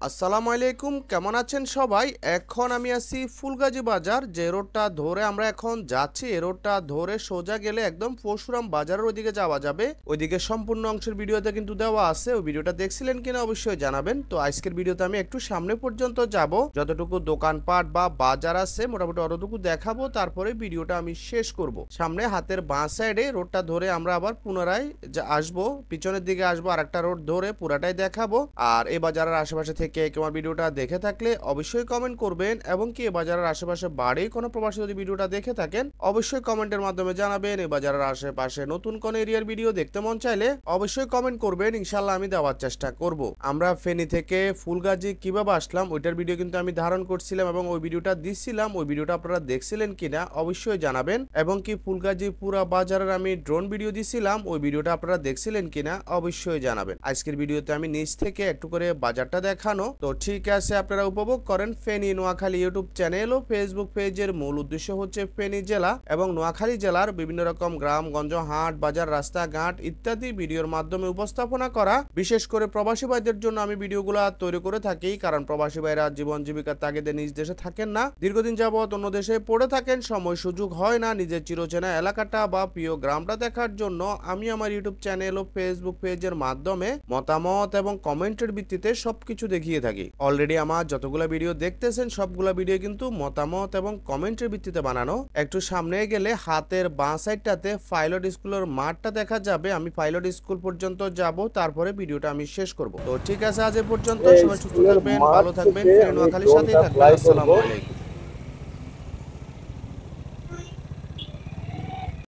আসসালামু আলাইকুম, কেমন আছেন সবাই? এখন আমি আছি ফুলগাজী বাজার। যে রোডটা ধরে আমরা এখন যাচ্ছি, এই রোডটা ধরে সোজা গেলে একদম পরশুরাম বাজারের ওইদিকে যাওয়া যাবে। ওইদিকে সম্পূর্ণ অংশের ভিডিওতে কিন্তু দেওয়া আছে, ওই ভিডিওটা দেখছিলেন কিনা অবশ্যই জানাবেন। তো আজকের ভিডিওতে আমি একটু সামনে পর্যন্ত যাব, যতটুকু দোকানপাট বা বাজার আছে মোটামুটি অতটুকু দেখাবো, তারপরে ভিডিওটা আমি শেষ করব। সামনে হাতের বাঁ সাইডে রোডটা ধরে আমরা আবার পুনরায় আসবো, পিছনের দিকে আসবো, আর একটা রোড ধরে পুরাটাই দেখাবো। আর এই বাজারের আশেপাশে থেকে কেউ আমার ভিডিওটা দেখে থাকলে অবশ্যই কমেন্ট করবেন, এবং কি এই বাজারের আশেপাশে বাড়ি কোনো প্রবাসী যদি ভিডিওটা দেখে থাকেন অবশ্যই কমেন্টের মাধ্যমে জানাবেন। এই বাজারের আশেপাশে নতুন কোন এরিয়ার ভিডিও দেখতে মন চাইলে অবশ্যই কমেন্ট করবেন, ইনশাল্লাহ আমি দেওয়ার চেষ্টা করব। আমরা ফেনী থেকে ফুলগাজী কিভাবে আসলাম ওইটার ভিডিও কিন্তু আমি ধারণ করছিলাম, এবং ওই ভিডিওটা দিচ্ছিলাম, ওই ভিডিওটা আপনারা দেখছিলেন কিনা অবশ্যই জানাবেন। এবং কি ফুলগাজী পুরা বাজারের আমি ড্রোন ভিডিও দিছিলাম, ওই ভিডিওটা আপনারা দেখছিলেন কিনা অবশ্যই জানাবেন। আজকের ভিডিওতে আমি নিচ থেকে একটু করে বাজারটা দেখানো। তো ঠিক আছে, আপনারা উপভোগ করেন। ফেনী নোয়াখালী ইউটিউব চ্যানেল ও ফেসবুক পেজের মূল উদ্দেশ্য হচ্ছে ফেনী জেলা এবং নোয়াখালী জেলার বিভিন্ন রকম গ্রাম গঞ্জ, হাট বাজার, রাস্তাঘাট ইত্যাদি ভিডিওর মাধ্যমে উপস্থাপনা করা। বিশেষ করে প্রবাসী ভাইদের জন্য আমি ভিডিওগুলো তৈরি করে থাকি, কারণ প্রবাসী ভাইরা জীবন জীবিকার তাগিদে নিজ দেশে থাকেন না, দীর্ঘদিন যাবত অন্য দেশে পড়ে থাকেন, সময় সুযোগ হয় না নিজের চিরচেনা এলাকাটা বা প্রিয় গ্রামটা দেখার জন্য। আমি আমার ইউটিউব চ্যানেল ও ফেসবুক পেজের মাধ্যমে মতামত এবং কমেন্টের ভিত্তিতে সবকিছু দেখিয়ে থাকি। অলরেডি আমার যতগুলো ভিডিও দেখতেছেন সবগুলো ভিডিও কিন্তু মতামত এবং কমেন্টের ভিত্তিতে বানানো। একটু সামনে গেলে হাতের বাঁ সাইডটাতে পাইলট স্কুলের মাঠটা দেখা যাবে, আমি পাইলট স্কুল পর্যন্ত যাব, তারপরে ভিডিওটা আমি শেষ করব। তো ঠিক আছে, আজ এ পর্যন্ত। সবাই সুস্থ থাকবেন, ভালো থাকবেন, নোয়াখালীর সাথেই থাকবেন। আসসালামু আলাইকুম।